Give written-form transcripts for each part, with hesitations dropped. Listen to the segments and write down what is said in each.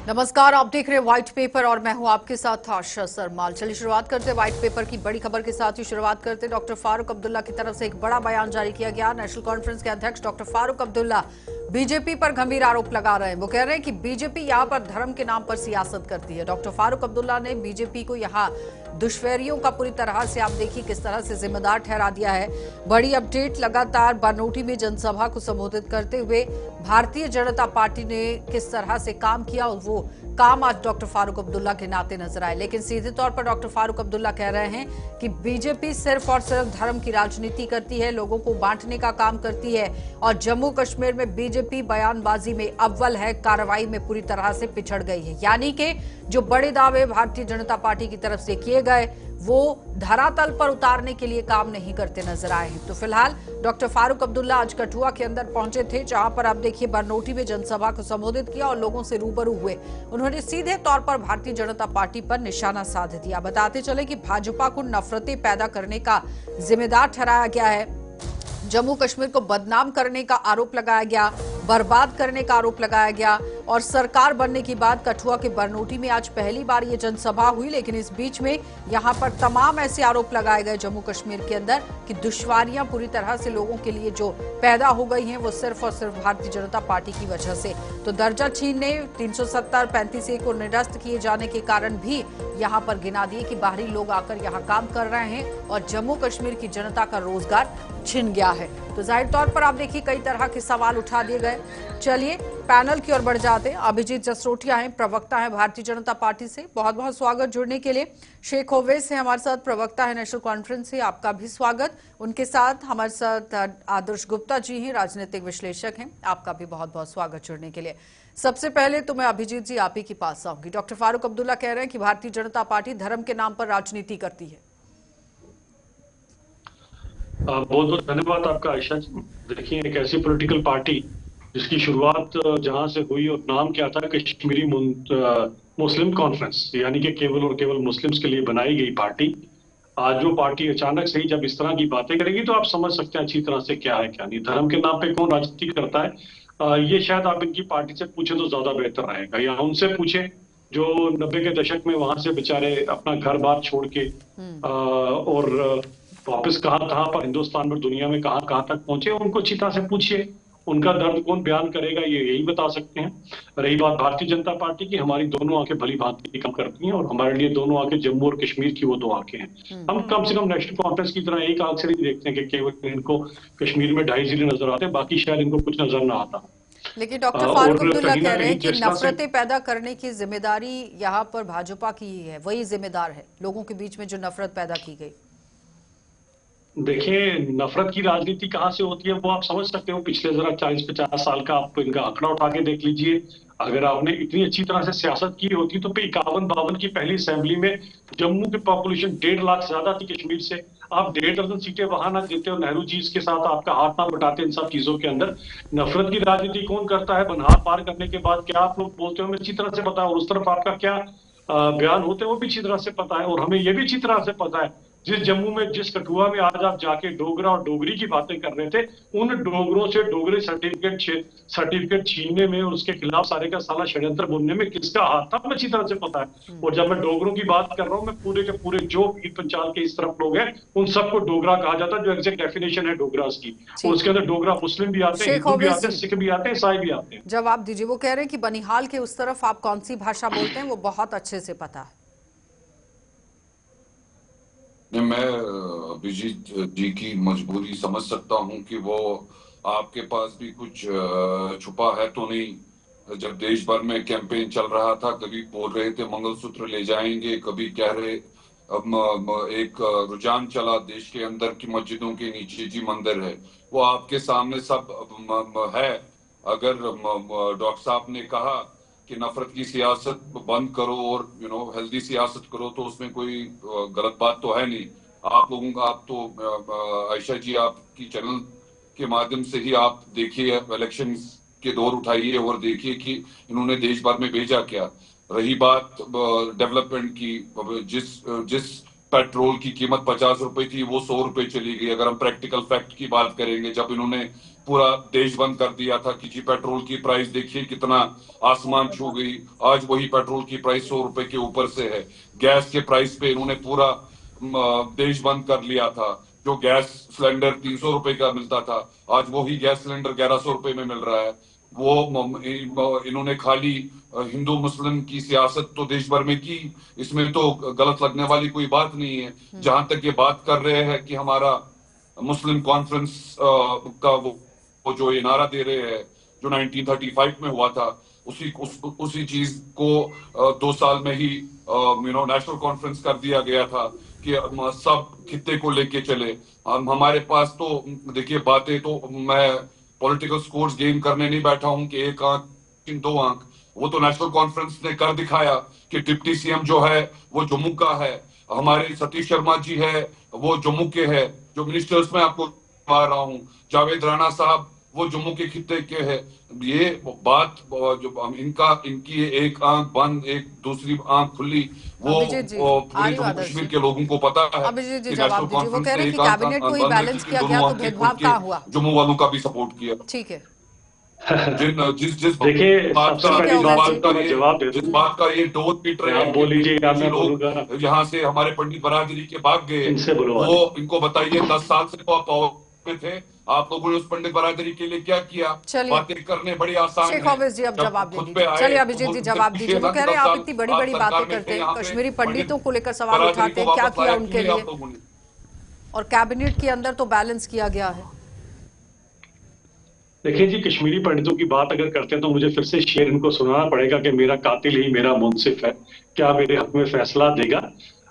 नमस्कार, आप देख रहे हैं व्हाइट पेपर और मैं हूं आपके साथ आशा सरमाल। चलिए शुरुआत करते हैं व्हाइट पेपर की बड़ी खबर के साथ ही शुरुआत करते हैं। डॉक्टर फारूक अब्दुल्ला की तरफ से एक बड़ा बयान जारी किया गया। नेशनल कॉन्फ्रेंस के अध्यक्ष डॉक्टर फारूक अब्दुल्ला बीजेपी पर गंभीर आरोप लगा रहे हैं। वो कह रहे हैं कि बीजेपी यहां पर धर्म के नाम पर सियासत करती है। डॉक्टर फारूक अब्दुल्ला ने बीजेपी को यहां दुश्मनियों का पूरी तरह से आप देखिए किस तरह से जिम्मेदार ठहरा दिया है। बड़ी अपडेट, लगातार बानोटी में जनसभा को संबोधित करते हुए भारतीय जनता पार्टी ने किस तरह से काम किया, वो काम आज डॉक्टर फारूक अब्दुल्ला के नाते नजर आए। लेकिन सीधे तौर पर डॉक्टर फारूक अब्दुल्ला कह रहे हैं कि बीजेपी सिर्फ और सिर्फ धर्म की राजनीति करती है, लोगों को बांटने का काम करती है और जम्मू कश्मीर में बीजेपी बयानबाजी में अव्वल है, कार्रवाई में पूरी तरह से पिछड़ गई है। यानी कि जो बड़े दावे भारतीय जनता पार्टी की तरफ से किए गए वो धरातल पर उतारने के लिए काम नहीं करते नजर आए हैं। तो फिलहाल डॉक्टर फारूक अब्दुल्ला आज कठुआ के अंदर पहुंचे थे, जहां पर आप देखिए बरनोटी में जनसभा को संबोधित किया और लोगों से रूबरू हुए। उन्होंने सीधे तौर पर भारतीय जनता पार्टी पर निशाना साध दिया। बताते चले कि भाजपा को नफरतें पैदा करने का जिम्मेदार ठहराया गया है, जम्मू कश्मीर को बदनाम करने का आरोप लगाया गया, बर्बाद करने का आरोप लगाया गया और सरकार बनने के बाद कठुआ के बरनोटी में आज पहली बार ये जनसभा हुई। लेकिन इस बीच में यहां पर तमाम ऐसे आरोप लगाए गए जम्मू कश्मीर के अंदर कि दुश्वारियां पूरी तरह से लोगों के लिए जो पैदा हो गई हैं वो सिर्फ और सिर्फ भारतीय जनता पार्टी की वजह से। तो दर्जा छीनने, 370 35 को निरस्त किए जाने के कारण भी यहां पर गिना दिए कि बाहरी लोग आकर यहां काम कर रहे हैं और जम्मू कश्मीर की जनता का रोजगार छिन गया है। तो जाहिर तौर पर आप देखिए कई तरह के सवाल उठा दिए गए। चलिए पैनल की ओर बढ़ जाते हैं। अभिजीत जसरोटिया हैं, प्रवक्ता है भारतीय जनता पार्टी से, बहुत बहुत स्वागत जुड़ने के लिए। शेख ओवैस है हमारे साथ, प्रवक्ता है नेशनल कॉन्फ्रेंस से, आपका भी स्वागत। उनके साथ हमारे साथ आदर्श गुप्ता जी हैं, राजनीतिक विश्लेषक हैं, आपका भी बहुत बहुत स्वागत जुड़ने के लिए। सबसे पहले तो मैं अभिजीत जी आप ही के पास आऊंगी। डॉक्टर फारूक अब्दुल्ला कह रहे हैं कि भारतीय जनता पार्टी धर्म के नाम पर राजनीति करती है। बहुत बहुत धन्यवाद आपका आयशा। देखिए, एक ऐसी पॉलिटिकल पार्टी जिसकी शुरुआत जहां से हुई और नाम क्या था, कश्मीरी मुस्लिम कॉन्फ्रेंस, यानी कि केवल और केवल मुस्लिम्स के लिए बनाई गई पार्टी, आज जो पार्टी अचानक से ही जब इस तरह की बातें करेगी तो आप समझ सकते हैं अच्छी तरह से क्या है क्या नहीं। धर्म के नाम पे कौन राजनीति करता है, ये शायद आप इनकी पार्टी से पूछे तो ज्यादा बेहतर रहेगा, या उनसे पूछे जो 90 के दशक में वहां से बेचारे अपना घर बार छोड़ के और वापस कहाँ कहाँ पर हिंदुस्तान में दुनिया में कहाँ कहाँ तक पहुंचे, उनको अच्छी तरह से पूछिए। उनका दर्द कौन बयान करेगा, ये यही बता सकते हैं। रही बात भारतीय जनता पार्टी की, हमारी दोनों आंखें भली भांति काम करती हैं और हमारे लिए दोनों आंखें जम्मू और कश्मीर की वो दो आंखें हैं। हम कम से कम नेशनल कॉन्फ्रेंस की तरह एक आंख से नहीं देखते हैं कि केवल इनको कश्मीर में 2.5 जिले नजर आते हैं, बाकी शायद इनको कुछ नजर ना आता। लेकिन डॉक्टर फारूक अब्दुल्ला कह रहे हैं कि जिस तरह से नफरतें पैदा करने की जिम्मेदारी यहाँ पर भाजपा की ही है, वही जिम्मेदार है लोगों के बीच में जो नफरत पैदा की गई। देखिए, नफरत की राजनीति कहाँ से होती है वो आप समझ सकते हो। पिछले जरा 40-50 साल का आप इनका आंकड़ा उठा के देख लीजिए। अगर आपने इतनी अच्छी तरह से सियासत की होती तो 51-52 की पहली असेंबली में जम्मू की पॉपुलेशन 1.5 लाख ज्यादा थी कश्मीर से। आप 1.5 दर्जन सीटें वहां ना देते हो, नेहरू जी के साथ आपका हाथ ना बटाते इन सब चीजों के अंदर। नफरत की राजनीति कौन करता है, बनहार पार करने के बाद क्या आप लोग बोलते हो हमें अच्छी तरह से पता है, और उस तरफ आपका क्या बयान होते हैं वो भी अच्छी तरह से पता है। और हमें ये भी अच्छी तरह से पता है, जिस जम्मू में, जिस कठुआ में आज आप जाके डोगरा और डोगरी की बातें कर रहे थे, उन डोगरों से डोगरे सर्टिफिकेट छीनने में और उसके खिलाफ सारे का सारा षड्यंत्र बुनने में किसका हाथ था, हमें अच्छी तरह से पता है। और जब मैं डोगरों की बात कर रहा हूँ, मैं पूरे के पूरे जो पीर पंचाल के इस तरफ लोग हैं उन सबको डोगरा कहा जाता है, जो एग्जैक्ट डेफिनेशन है डोगरा की। और उसके अंदर डोगरा मुस्लिम भी आते हैं, हिंदू भी आते हैं, सिख भी आते हैं, ईसाई भी आते हैं। जवाब दीजिए। वो कह रहे हैं कि बनिहाल के उस तरफ आप कौन सी भाषा बोलते हैं वो बहुत अच्छे से पता है। मैं अभिजीत जी की मजबूरी समझ सकता हूं कि वो आपके पास भी कुछ छुपा है तो नहीं। जब देश भर में कैंपेन चल रहा था, कभी बोल रहे थे मंगलसूत्र ले जाएंगे, कभी कह रहे एक रुझान चला देश के अंदर की मस्जिदों के नीचे जी मंदिर है, वो आपके सामने सब है। अगर डॉक्टर साहब ने कहा कि नफरत की सियासत बंद करो और हेल्दी सियासत करो, तो उसमें कोई गलत बात तो है नहीं। आप लोगों का, आप तो आयशा जी, आपकी चैनल के माध्यम से ही आप देखिए, इलेक्शन के दौर उठाइए और देखिए कि इन्होंने देश भर में भेजा क्या। रही बात डेवलपमेंट की, जिस पेट्रोल की कीमत 50 रुपए थी, वो 100 रुपए चली गई। अगर हम प्रैक्टिकल फैक्ट की बात करेंगे, जब इन्होंने पूरा देश बंद कर दिया था कि जी पेट्रोल की प्राइस देखिए कितना आसमान छू गई, आज वही पेट्रोल की प्राइस 100 रुपए के ऊपर से है। गैस के प्राइस पे इन्होंने पूरा देश बंद कर लिया था। जो गैस सिलेंडर 300 रुपए का मिलता था, आज वही गैस सिलेंडर 1100 रुपए में मिल रहा है। वो इन्होंने खाली हिंदू मुस्लिम की सियासत तो देश भर में की, इसमें तो गलत लगने वाली कोई बात नहीं है। जहां तक ये बात कर रहे हैं कि हमारा मुस्लिम कॉन्फ्रेंस का वो जो ये नारा दे रहे हैं जो 1935 में हुआ था, उसी चीज को 2 साल में ही नेशनल कॉन्फ्रेंस कर दिया गया था कि सब खित्ते को लेके चले। हमारे पास तो देखिए बातें तो, मैं पॉलिटिकल स्कोर्स गेम करने नहीं बैठा हूं कि 1 आंक 2 आंक। वो तो नेशनल कॉन्फ्रेंस ने कर दिखाया कि डिप्टी सीएम जो है वो जम्मू का है, हमारे सतीश शर्मा जी है वो जम्मू के है, जो मिनिस्टर्स में आपको बता रहा हूं, जावेद राणा साहब वो जम्मू के खित्ते के है। ये बात जो इनकी एक आंख बंद एक दूसरी आंख खुली, वो पूरे जम्मू कश्मीर के लोगों को पता है कि नेशनल कॉन्फ्रेंस ने एक आंख बंद की, दोनों आंखें खोल के जम्मू वालों का भी सपोर्ट किया। ठीक है, जिस देखिए सबसे पहली बात का जवाब दे जिस बात का ये डोर पीट रहे हैं, बोल लीजिए मैं बोलूंगा। यहाँ से हमारे पंडित बरादरी के भाग गए, इनसे वो इनको बताइए 10 साल से तो आप पावर में थे, आप लोगों ने उस पंडित बरादरी के लिए क्या किया? बातें करने बड़ी आसान है। शेख हाफिज जी अब जवाब दे दीजिए। चलिए अभिजीत जी जवाब दीजिए। वो कह रहे हैं आप इतनी बड़ी बड़ी बातें करते हैं, कश्मीरी पंडितों को लेकर सवाल उठाते हैं, क्या किया उनके लिए? और कैबिनेट के अंदर तो बैलेंस किया गया है। देखिए जी, कश्मीरी पंडितों की बात अगर करते हैं तो मुझे फिर से शेर इनको सुनाना पड़ेगा कि मेरा कातिल ही मेरा मुंसिफ है, क्या मेरे हक में फैसला देगा।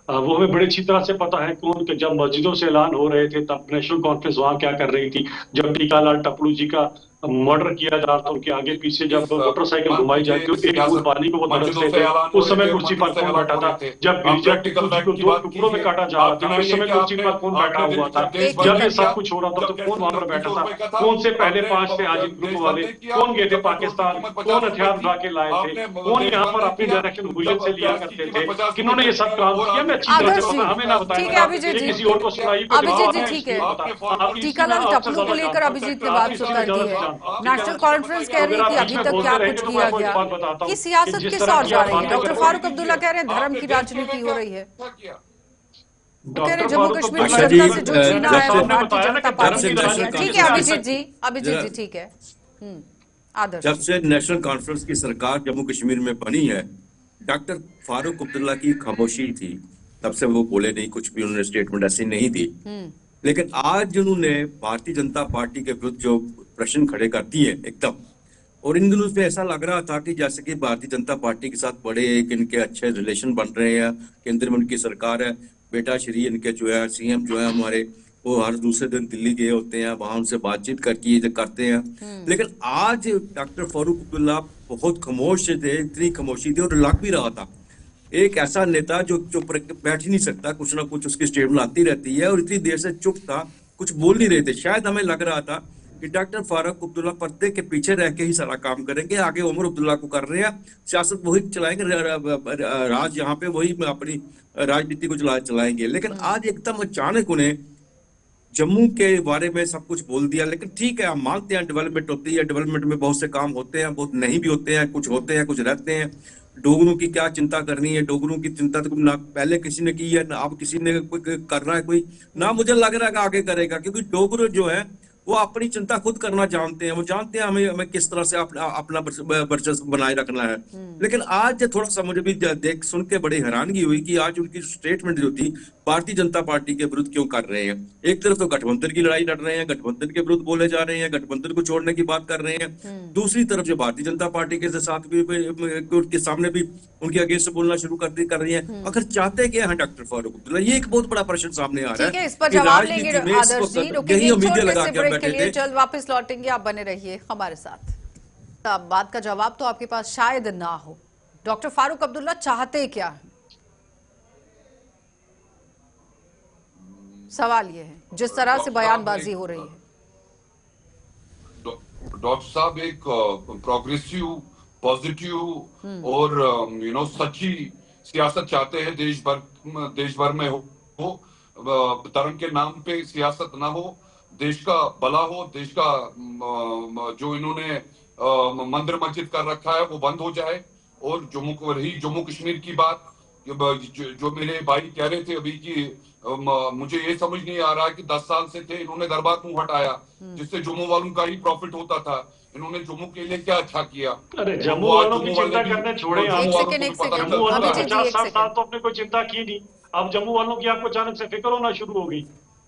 वो हमें बड़ी अच्छी तरह से पता है कौन, जब मस्जिदों से ऐलान हो रहे थे तब नेशनल कॉन्फ्रेंस वहां क्या कर रही थी। जब टीकालाल टपलू जी का मर्डर किया जा रहा था, उनके आगे पीछे जब मोटरसाइकिल घुमाई जाती है, एक कुर्बानी को वो तरसते थे, उस समय कुर्सी पर कौन बैठा था। जब गिरिजा टिक्कू जी को 2 टुकड़ों में काटा जा रहा था, उस समय कुर्सी पर कौन बैठा हुआ था। जब ये सब कुछ हो रहा था तो कौन वहां पर बैठा था, कौन से पहले 5 थे आजिम ग्रुप वाले, कौन गए थे पाकिस्तान, कौन हथियार उठा के लाए थे, कौन यहाँ पर अपनी डायरेक्शन हुजूर से लिया करते थे, किन्होंने ये सब काम किया। मैं अच्छी तरह से हमें ना बताया, किसी और को सुनाई। अभिजीत जी ठीक है, टीकालाल टपलू को लेकर अभिजीत ने बात कर दी है। नेशनल कॉन्फ्रेंस कह रही है कि अभी तक क्या कुछ किया गया, ये सियासत किस ओर जा रही है। डॉक्टर फारूक अब्दुल्ला कह रहे हैं धर्म की राजनीति हो रही है। वो कह रहे हैं जम्मू कश्मीर की जनता से जो जीना है वो भारतीय जनता पार्टी ने किया। ठीक है अभिजीत जी ठीक है। आदर्श, जब से नेशनल कॉन्फ्रेंस की सरकार जम्मू कश्मीर में बनी है, डॉक्टर फारूक अब्दुल्ला की खामोशी थी, तब से वो बोले नहीं, कुछ भी उन्होंने स्टेटमेंट ऐसी नहीं दी। लेकिन आज उन्होंने भारतीय जनता पार्टी के विरुद्ध जो प्रश्न खड़े कर दिए एकदम, और इन दिनों से ऐसा लग रहा था कि जैसे कि भारतीय जनता पार्टी के साथ बड़े एक इनके अच्छे रिलेशन बन रहे हैं, केंद्र में उनकी सरकार है, बेटा श्री इनके जो है सीएम जो है हमारे, वो हर दूसरे दिन दिल्ली गए होते हैं, वहां उनसे बातचीत करते हैं। लेकिन आज डॉक्टर फारूक अब्दुल्ला बहुत खामोश थे, इतनी खामोशी थी और लग भी रहा था एक ऐसा नेता जो चुप बैठ ही नहीं सकता, कुछ ना कुछ उसकी स्टेटमेंट आती रहती है, और इतनी देर से चुप था, कुछ बोल नहीं रहे थे। शायद हमें लग रहा था कि डॉक्टर फारूक अब्दुल्ला पर्दे के पीछे रह के ही सारा काम करेंगे, आगे उमर अब्दुल्ला को कर रहे हैं, सियासत वही चलाएंगे, राज यहाँ पे वही अपनी राजनीति को चलाएंगे। लेकिन आज एकदम अचानक उन्हें जम्मू के बारे में सब कुछ बोल दिया। लेकिन ठीक है, हम मानते हैं डेवलपमेंट होती है, डेवलपमेंट में बहुत से काम होते हैं, बहुत नहीं भी होते हैं, कुछ होते हैं कुछ रहते हैं। डोगरों की क्या चिंता करनी है, डोगरों की चिंता तो ना पहले किसी ने की है ना अब किसी ने कर रहा है कोई, ना मुझे लग रहा है कि आगे करेगा, क्योंकि डोगरे जो है वो अपनी चिंता खुद करना जानते हैं, वो जानते हैं हमें किस तरह से अपना वर्चस्व बनाए रखना है। लेकिन आज थोड़ा सा मुझे भी देख सुन के बड़ी हैरानगी हुई कि आज उनकी स्टेटमेंट जो थी भारतीय जनता पार्टी के विरुद्ध क्यों कर रहे हैं। एक तरफ तो गठबंधन की लड़ाई लड़ रहे हैं, गठबंधन के विरुद्ध बोले जा रहे हैं, गठबंधन को छोड़ने की बात कर रहे हैं, दूसरी तरफ जो भारतीय जनता पार्टी के साथ भी उनके सामने भी उनके अगेंस्ट बोलना शुरू कर रही है। अगर चाहते क्या है डॉक्टर फारूक अब्दुल्ला, ये एक बहुत बड़ा प्रश्न सामने आ रहा है। इस पर जवाब लेंगे आदर्श जी, यही उम्मीदें लगा के के लिए जल्द वापस लौटेंगे, आप बने रहिए हमारे साथ। अब बात का जवाब तो आपके पास शायद ना हो, डॉक्टर फारूक अब्दुल्ला चाहते क्या है, सवाल ये है जिस तरह से बयानबाजी हो रही है। डॉक्टर साहब एक प्रोग्रेसिव पॉजिटिव और सच्ची सियासत चाहते हैं देश भर में हो हो, धर्म के नाम पे सियासत ना हो, देश का भला हो, देश का जो इन्होंने मंदिर मस्जिद कर रखा है वो बंद हो जाए। और जम्मू कश्मीर की बात, जो मेरे भाई कह रहे थे अभी कि मुझे ये समझ नहीं आ रहा कि 10 साल से थे, इन्होंने दरबार क्यों हटाया, जिससे जम्मू वालों का ही प्रॉफिट होता था। इन्होंने जम्मू के लिए क्या अच्छा किया? अरे जम्मू वालों की चिंता करने छोड़े आप, जम्मू वालों ने 50-60 सेकंड। साल तो अपने कोई चिंता की नहीं। अब जम्मू वालों की आपको अचानक से फिक्र होना शुरू हो गई।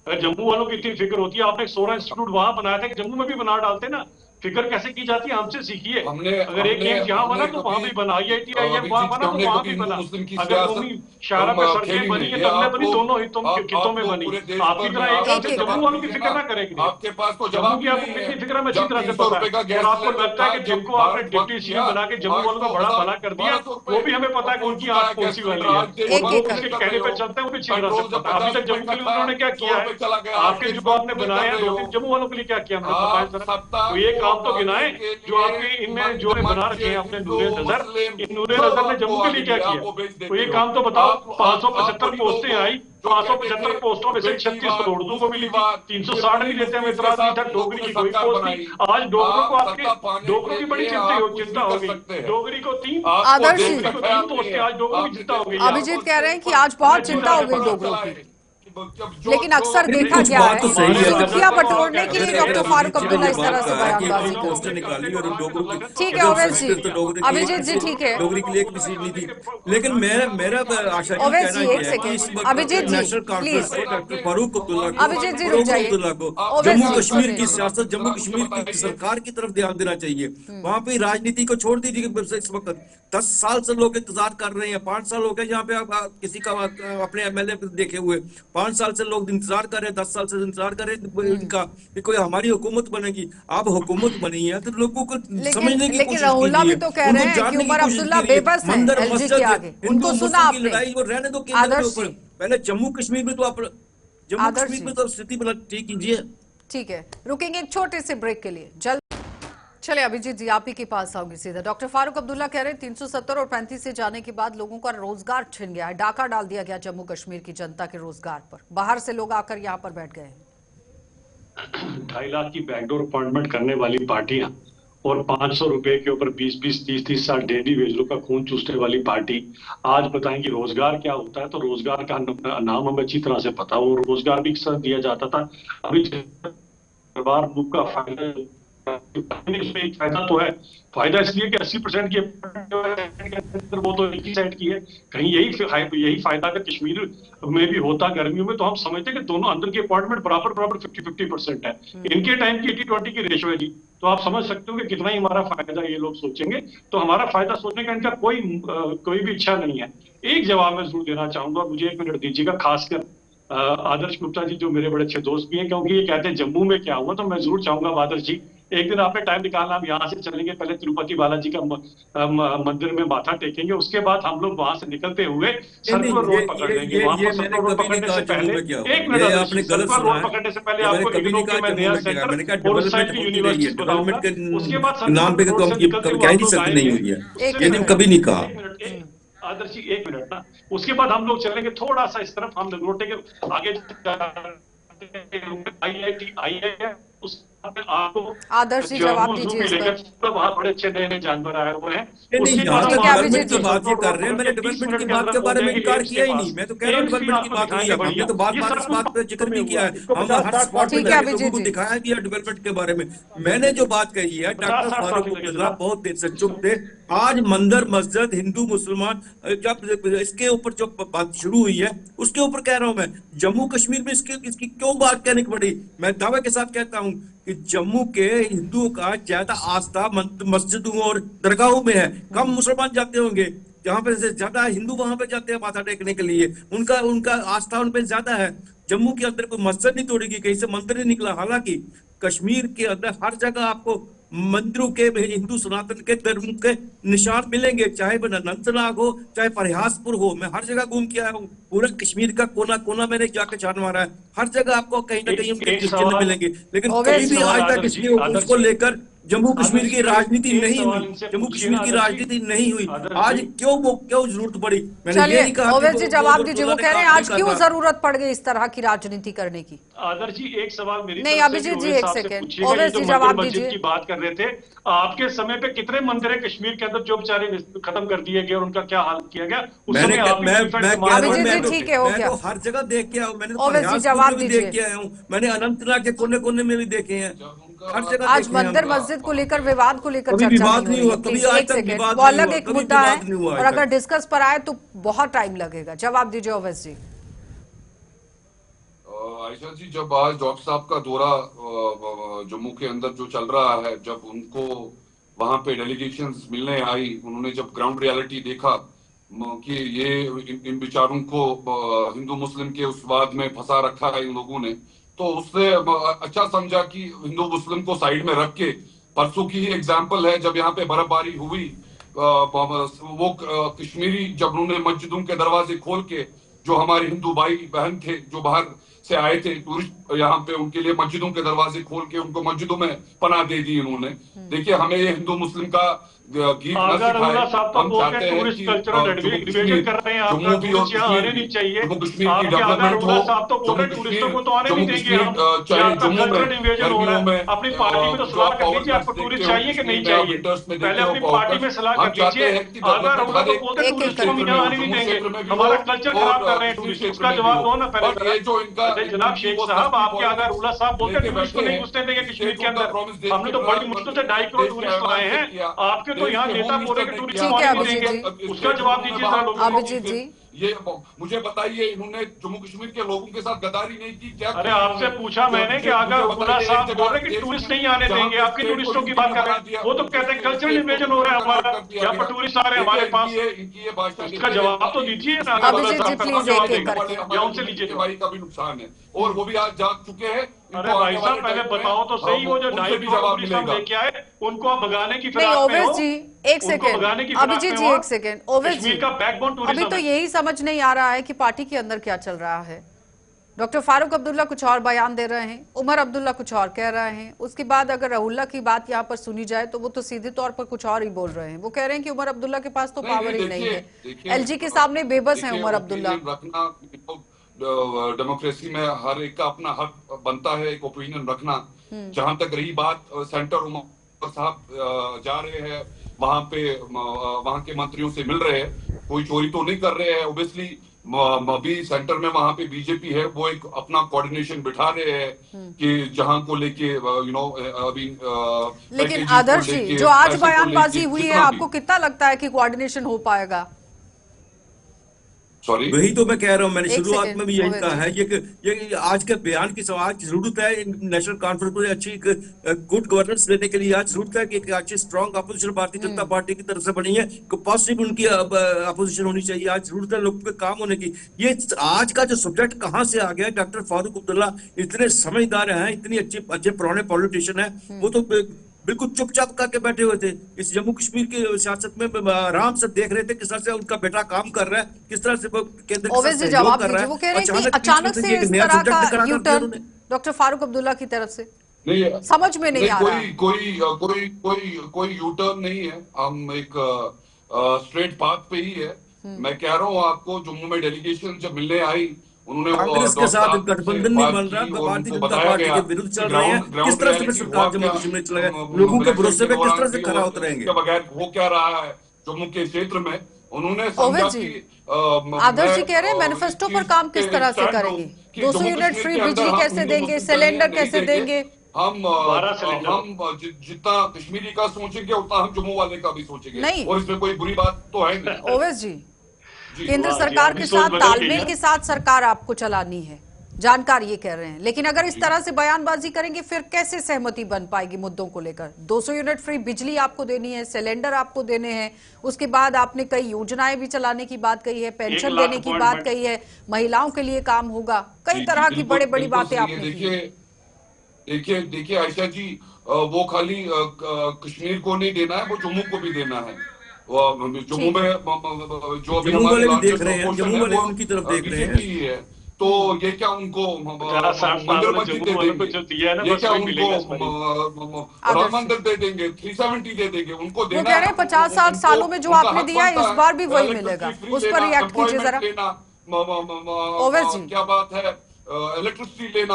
अगर जम्मू वालों की इतनी फिक्र होती है, आपने एक 16 इंस्टीट्यूट वहां बनाया था कि जम्मू में भी बना डालते ना। फिक्र कैसे की जाती है, हमसे सीखिए। अगर एक एम्स यहाँ बना तो वहां भी बना, IIT IIM वहां बना तो वहां भी बना। अगर कौमी शहरा पे सड़कें बनी है, तब बनी, दोनों हितों में बनी। आपकी तरह एक काम से जम्मू वालों की फिक्र ना करेंगे। आपके पास तो जम्मू की आपको कितनी फिक्र में अच्छी तरह से पता है। और आपको लगता है कि जिनको आपने डिप्टी CM बना के जम्मू वालों का बड़ा भला कर दिया, वो भी हमें पता है कि उनकी आंख कौन सी वाली है, और वो उसके कहने पे चलते हैं, वो भी अच्छी तरह से पता है। अभी तक जम्मू के लिए उन्होंने क्या किया है, आपके जो आपने बनाया है 2-3 जम्मू वालों के लिए क्या किया हमने बताया जरा। तो ये काम तो गिनाए जो आपके इनमें जो बना रखे हैं अपने नूरे नजर। इन नूरे नजर ने जम्मू के लिए क्या किया, तो ये काम तो बताओ। 575 पोस्टें आई, 575 पोस्टों में से 36 करोड़ उर्दू को मिली थी, 360 भी देते हैं इतराज नहीं था। डोगरी की कोई पोस्ट नहीं। आज डोगरों को आपके डोगरों की बड़ी चिंता हो गई। डोगरी को 3 पोस्टें, आज डोगरों की चिंता हो गई। अभिजीत कह रहे हैं कि आज बहुत चिंता हो गई डोगरों की, लेकिन अक्सर देखा गया है तो सही है, सुर्खियां बटोरने के लिए डॉक्टर फारूक अब्दुल्ला इस तरह से बयानबाजी पोस्टर निकाली और डोगरों की, ठीक है ओवैस जी, अभिजीत जी ठीक है, डोगरी के लिए एक भी सीट नहीं थी। लेकिन मेरा आशा ये ओवैस कहना जी, है एक कि सेकंड। इस वक्त अभिजीत जी, नेशनल कॉन्फ्रेंस प्लीज। को डॉक्टर फारूक अब्दुल्ला को, अभिजीत जी, रुक जाइए। अब्दुल्ला को ओवैस जम्मू जी, कश्मीर की सुनिए। सियासत, जम्मू कश्मीर की सरकार की तरफ ध्यान देना चाहिए। वहां पे राजनीति को छोड़ दीजिए। इस वक्त 10 साल से लोग इंतजार कर रहे हैं, 5 साल हो गए यहाँ पे आप किसी का अपने MLA देखे हुए, 5 साल से लोग इंतजार कर रहे हैं, 10 साल से इंतजार कर रहे हैं इनका कि कोई हमारी हुकूमत बनेगी। आप हुकूमत बनी है तो लोगों को समझने की कोशिश राहुल्ला भी कीजिए, तो कह रहे हैं कि उमर अब्दुल्ला बेबस हैं मंदिर LG मस्जिद के आगे, उनको सुना की आपने। लड़ाई वो रहने दो केंद्र के आदर्श ऊपर। जी। पहले जम्मू कश्मीर में तो आप आदर्श जी। स्थिति ठीक कीजिए। ठीक है, रुकेंगे एक छोटे से ब्रेक के लिए, जल्द। चले अभिजीत जी, आप ही के पास आऊंगी सीधा। डॉक्टर फारूक अब्दुल्ला कह रहे हैं 370 और 35 से जाने के बाद लोगों का रोजगार छिन गया है, डाका डाल दिया गया जम्मू कश्मीर की जनता के रोजगार पर। बाहर से लोग आकर यहाँ पर बैठ गए हैं। 2.5 लाख की बैकडोर अपॉइंटमेंट करने वाली पार्टियां और 500 रुपए के ऊपर 20-20, 30-30 साल डेली वेजरों का खून चूसने वाली पार्टी आज बताएंगी रोजगार क्या होता है। तो रोजगार का नाम हमें अच्छी तरह से पता, वो रोजगार भी दिया जाता था। अभी परिवार मुख का फायदा, इसमें एक फायदा तो है। फायदा इसलिए कि 80% की वो तो एक ही साइड की है। कहीं यही फायदा अगर कश्मीर में भी होता गर्मियों में, तो हम समझते हैं कि दोनों अंदर की अपॉइंटमेंट बराबर 50-50% है। इनके टाइम की 80-20 की रेशो है जी। तो आप समझ सकते हो कि कितना ही हमारा फायदा ये लोग सोचेंगे। तो हमारा फायदा सोचने का इनका कोई भी इच्छा नहीं है। एक जवाब मैं जरूर देना चाहूंगा, मुझे 1 मिनट दीजिएगा। खासकर आदर्श गुप्ता जी जो मेरे बड़े अच्छे दोस्त भी हैं, क्योंकि ये कहते हैं जम्मू में क्या हुआ, तो मैं जरूर चाहूंगा आदर्श जी एक दिन आपने टाइम निकालना, हम यहाँ से चलेंगे, पहले तिरुपति बालाजी का मंदिर में माथा टेकेंगे, उसके बाद हम लोग वहां से निकलते हुए सर्कुलर रोड पकड़ लेंगे। वहां पर सर्कुलर रोड पकड़ने से पहले, एक मिनट, सर्कुलर रोड पकड़ने से पहले आपको इग्नू के मैं नया सेंटर और साइड की यूनिवर्सिटी बताऊंगा। उसके बाद नाम पे तो हम कह नहीं सकते नहीं हुई है, ये दिन कभी नहीं कहा। आदर्श जी 1 मिनट ना, उसके बाद हम लोग चलेंगे थोड़ा सा इस तरफ, हम रोटे के आगे IIT आपको आदर्श जी जवाब दीजिए। वहाँ बड़े अच्छे नए जानवर आए हुए हैं। डेवलपमेंट की बात ये कर रहे हैं, मैंने डेवलपमेंट की बात के बारे में इनकार किया ही नहीं। मैं तो कह रहा हूँ डेवलपमेंट की बात नहीं है, हमने तो बार-बार इस बात पर जिक्र भी किया है, हमने हर स्पॉट पे लोगों को दिखाया भी है डेवलपमेंट के बारे में। मैंने जो बात कही है, डॉक्टर फारूक अब्दुल्ला बहुत देर से चुप थे। आज मंदिर मस्जिद हिंदू मुसलमान जब इसके ऊपर जो बात शुरू हुई है उसके ऊपर कह रहा हूं मैं, जम्मू कश्मीर में इसकी क्यों बात कहने की पड़ी। मैं दावे के साथ कहता हूं कि जम्मू के हिंदुओं का ज्यादा आस्था मस्जिदों और दरगाहों में है, कम मुसलमान जाते होंगे। जहां पे ज्यादा हिंदू वहां पे जाते हैं माथा टेकने के लिए, उनका आस्था उन पे ज्यादा है। जम्मू के अंदर कोई मस्जिद नहीं तोड़ेगी, कहीं से मंदिर नहीं निकला। हालांकि कश्मीर के अंदर हर जगह आपको मंदिरों के हिंदू सनातन के धर्म के निशान मिलेंगे, चाहे वह अनंतनाग हो चाहे परिहासपुर हो। मैं हर जगह घूम के आया हूँ, पूरा कश्मीर का कोना कोना मैंने जाके छान मारा है। हर जगह आपको कहीं ना कहीं उनके चिन्ह मिलेंगे, लेकिन कहीं भी आज तक इसलिए उसको लेकर जम्मू कश्मीर की राजनीति एक नहीं सवाल हुई, इनसे जम्मू पूछिए कश्मीर ना की आदर्श जी। राजनीति नहीं हुई। आदर्श आज जी, क्यों जरूरत पड़ी? मैंने ये चलिए नहीं कहा कि ओवैसी जी जवाब दीजिए, वो अब्दुल्ला कह रहे हैं ने आज काम क्यों नहीं कहा था। जरूरत पड़ गई इस तरह की राजनीति करने की। आदर्श जी एक सवाल मेरी नहीं तरफ से भी अभिजीत जी ओवैस एक साहब से सेकेंड, पूछिएगा। ये ओवैस जो जी मंदिर जवाब मस्जिद दीजिए। की बात कर रहे थे, आपके समय पे कितने मंदिर है कश्मीर के अंदर जो बेचारे खत्म कर दिए गए और उनका क्या हाल किया गया? उस मैंने समय आप भी मैं प्रीफेक्ट कह रहा हूँ, अभिजीत जी कमांडर थे। ठीक है, हो मैं गया। तो हर जगह देख के आया हूँ। मैंने तो ओवैस जी प्रयासपुर जवाब में भी दीजिए। देख के आया हूँ, मैंने अनंतनाग के कोने कोने में भी देखे हैं, हर जगह आज देखे हैं मंदिर हम। मस्जिद को लेकर विवाद को लेकर कभी चर्चा विवाद नहीं हो नहीं रही हुआ, है, कभी प्लीज आज एक तक सेकेंड, विवाद वो नहीं अलग हुआ, एक कभी मुद्दा है विवाद नहीं हुआ आज और अगर तक। डिस्कस पर आए तो बहुत टाइम लगेगा। जवाब दीजिए ओवैस जी। आयशा जी, जब आज डॉक्टर साहब का दौरा जम्मू के अंदर जो चल रहा है, जब उनको वहां पे डेलीगेशंस मिलने आई, उन्होंने जब ग्राउंड रियलिटी देखा कि ये इन बेचारों को हिंदू मुस्लिम के उस वाद में फंसा रखा है इन लोगों ने, तो उसने अच्छा समझा कि हिंदू मुस्लिम को साइड में रख के, परसों की ही एग्जाम्पल है जब यहाँ पे बर्फबारी हुई, वो कश्मीरी जब उन्होंने मस्जिदों के दरवाजे खोल के, जो हमारे हिंदू भाई बहन थे जो बाहर से आए थे टूरिस्ट यहाँ पे, उनके लिए मस्जिदों के दरवाजे खोल के उनको मस्जिदों में पनाह दे दी इन्होंने। देखिए, हमें ये हिंदू मुस्लिम का गीत न अगर सिखाए। उल्ला साहब तो हम बोलते चाहते हैं हैं टूरिस्ट कि कल्चरल जम्मू डिवीजन कश्मीर, कर रहे हैं, आपका जम्मू भी और टूरिस्ट यहाँ कश्मीर आने भी, नहीं चाहिए। जम्मू कश्मीर की आपके अगर डेवलपमेंट हो, उल्ला साहब तो बोल जम्मू रहे हैं टूरिस्टों कश्मीर, को तो आने नहीं जम्मू देंगे कश्मीर हम। ये चाहे आपका जम्मू कल्चरल में डिवीजन हो गर्मियों रहा है। में अपनी पार्टी में तो जो सलाह आप कर पावर लीजिए, आपको कट्स देखते टूरिस्ट हो चाहिए कि नहीं कश्मीर में, आप चाहिए। विंटर्स में देखते पहले हो अपनी पावर पार्टी में कट्स। सलाह हम कर चाहते लीजिए। हैं कि अगर डेवलपमेंट उल्ला हर तो एक बोलते एक एक टूरिस्ट को हम करके। यहाँ आने नहीं जम्मू देंगे, क्षेत्र में भी हो हमारा कल्चर और खराब कर रहे हैं कश्मीर टूरिस्ट। क्षेत्र उसका में भी जवाब हो। दो ना पहले बट जरा। ये जो इनका अरे जनाब शेख साहब, आपके अगर उल्ला साहब बोलते हैं टूरिस्ट को नहीं घुसने देंगे कश्मीर के अंदर, हमने तो बड़ी मुश्किल से 2.5 करोड़ टूरिस्ट लाए हैं। आपके तो यहाँ नेता बोल रहे हैं कि टूरिस्ट को ठीक है आने नहीं अभिजीत देंगे। जी। उसका जवाब दीजिए जरा लोगों को। अभिजीत जी ये मुझे बताइए, इन्होंने जम्मू कश्मीर के लोगों के साथ गद्दारी नहीं की क्या? अरे आपसे पूछा मैंने कि अगर उल्ला साहब बोल रहे कि टूरिस्ट नहीं आने देंगे, आपके टूरिस्टों की बात कर रहे हैं, वो तो कहते हैं कल्चरल इन्वेजन हो रहा है हमारा, यहाँ पर टूरिस्ट आ रहे हैं हमारे पास। इनकी ये भाषा, उसका जवाब तो दीजिए ना। अभिजीत जी, प्लीज एक एक करके। या उनसे लीजिए जवाब। भाई का भी नुकसान है और वो भी आज जाग चुके हैं। अरे भाई साहब पहले बताओ तो सही, वो जो 2.5 करोड़ टूरिस्ट हम लेके आए उनको आप भगाने की नहीं फिराक में हो। ओवैस जी एक उनको भगाने की सेकेंड, फिराक अभिजीत में जी हो। एक सेकेंड, ओवैस जी कश्मीर का बैकबोन अभी टूरिज्म तो है। यही समझ नहीं आ रहा है कि पार्टी के अंदर क्या चल रहा है। डॉक्टर फारूक अब्दुल्ला कुछ और बयान दे रहे हैं, उमर अब्दुल्ला कुछ और कह रहे हैं, उसके बाद अगर राहुल्ला की बात यहाँ पर सुनी जाए तो वो तो सीधे तौर पर कुछ और ही बोल रहे हैं। वो कह रहे हैं कि उमर अब्दुल्ला के पास तो पावर ही नहीं है, एलजी के सामने बेबस है उमर अब्दुल्ला। रखना डेमोक्रेसी में हर एक का अपना हक बनता है, एक ओपिनियन रखना। जहां तक रही बात, सेंटर उमर साहब जा रहे हैं वहां पे, वहां के मंत्रियों से मिल रहे हैं, कोई चोरी तो नहीं कर रहे हैं ओब्वियसली। अभी सेंटर में वहां पे बीजेपी है, वो एक अपना कोऑर्डिनेशन बिठा रहे हैं कि जहां को लेके अभी लेकिन आदर्श जी जो आज बयानबाजी हुई है, आपको कितना लगता है कि कोऑर्डिनेशन हो पाएगा? सॉरी, वही तो मैं कह रहा हूं, मैंने एक शुरुआत सेकंड, में भी यही ओवैस कहा है। ये आज के बयान की आज जरूरत है नेशनल कॉन्फ्रेंस को अच्छी गुड गवर्नेंस देने के लिए। आज जरूरत है कि एक अच्छी strong opposition Bharatiya Janata party की तरफ से बनी है, पॉजिटिव उनकी अपोजिशन होनी चाहिए। आज जरूरत है लोगों के काम होने की। ये आज का जो सब्जेक्ट कहाँ से आ गया? डॉक्टर फारूक अब्दुल्ला इतने समझदार हैं, इतनी अच्छे पुराने पॉलिटिशियन है, वो तो बिल्कुल चुपचाप करके बैठे हुए थे। इस जम्मू कश्मीर की सियासत में आराम से देख रहे थे किस तरह से उनका बेटा काम कर रहा है, किस तरह से वो केंद्र के साथ जवाब कर रहा है। वो कह रहे हैं कि अचानक से इस तरह का U turn doctor Farooq Abdullah की तरफ से नहीं, समझ में नहीं आ रहा। कोई यू टर्न नहीं है, हम एक स्ट्रेट पाथ पे ही है। मैं कह रहा हूँ आपको, जम्मू में डेलीगेशन जब मिलने आई, उन्होंने कांग्रेस के साथ गठबंधन नहीं बन रहा, भारतीय जनता पार्टी के विरुद्ध चल रहे हैं। किस तरह से सरकार जम्मू कश्मीर में चलेगा? लोगों के भरोसे पे किस तरह से खरा उतरेंगे? बगैर हो क्या रहा है जम्मू के क्षेत्र में? उन्होंने समझा कि आदर्श जी कह रहे हैं मैनिफेस्टो पर काम किस तरह से करेंगे, 200 यूनिट फ्री बिजली कैसे देंगे, सिलेंडर कैसे देंगे? हम जितना कश्मीरी का सोचेंगे उतना हम जम्मू वाले का भी सोचेंगे नहीं। और इसमें कोई बुरी बात तो है नहीं। ओवैस जी केंद्र सरकार के साथ तालमेल के साथ सरकार आपको चलानी है, जानकार ये कह रहे हैं, लेकिन अगर इस तरह से बयानबाजी करेंगे फिर कैसे सहमति बन पाएगी मुद्दों को लेकर? 200 यूनिट फ्री बिजली आपको देनी है, सिलेंडर आपको देने हैं, उसके बाद आपने कई योजनाएं भी चलाने की बात कही है, पेंशन देने की बात कही है, महिलाओं के लिए काम होगा, कई तरह की बड़ी बड़ी बातें आपने की। देखिए आयशा जी, वो खाली कश्मीर को नहीं देना है, वो जम्मू को भी देना है। जम्मू में जो अभी जम्मू वाले भी हमारी देख रहे हैं, जम्मू वाले उनकी तरफ देख रहे हैं। बीजेपी है, तो ये क्या उनको मंदिर मस्जिद दे देंगे, जो दिया है ना, ये बस क्या वही मिलेगा इस उनको राम मंदिर दे देंगे, 370 दे देंगे, उनको वो देना कह रहे हैं 50-60 सालों में जो उनका आपने हक दिया बनता इस बार भी वही इलेक्ट्रिसिटी मिलेगा, फ्री उस पर लेना, रिएक्ट कीजिए एम्प्लॉयमेंट जरा। लेना, ओवैस जी। क्या बात है, इलेक्ट्रिसिटी लेना,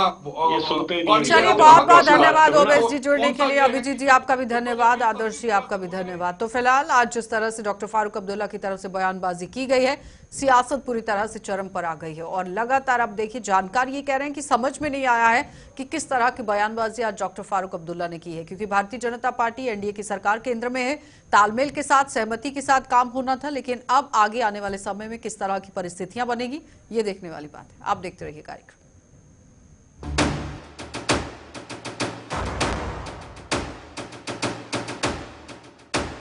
ये सुनते ही नहीं पानी है। चलिए, लेना, बहुत बहुत उनको धन्यवाद उनको ओवैस जी जुड़ने कौन के सा लिए। ये है? अभिजीत जी आपका भी धन्यवाद, आदर्श जी आपका भी धन्यवाद। तो फिलहाल आज जिस तरह से डॉक्टर फारूक अब्दुल्ला की तरफ से बयानबाजी की गई है, सियासत पूरी तरह से चरम पर आ गई है और लगातार आप देखिए जानकार ये कह रहे हैं कि समझ में नहीं आया है कि किस तरह की बयानबाजी आज डॉक्टर फारूक अब्दुल्ला ने की है, क्योंकि भारतीय जनता पार्टी एनडीए की सरकार केंद्र में है, तालमेल के साथ सहमति के साथ काम होना था, लेकिन अब आगे आने वाले समय में किस तरह की परिस्थितियां बनेगी ये देखने वाली बात है। आप देखते रहिए कार्यक्रम।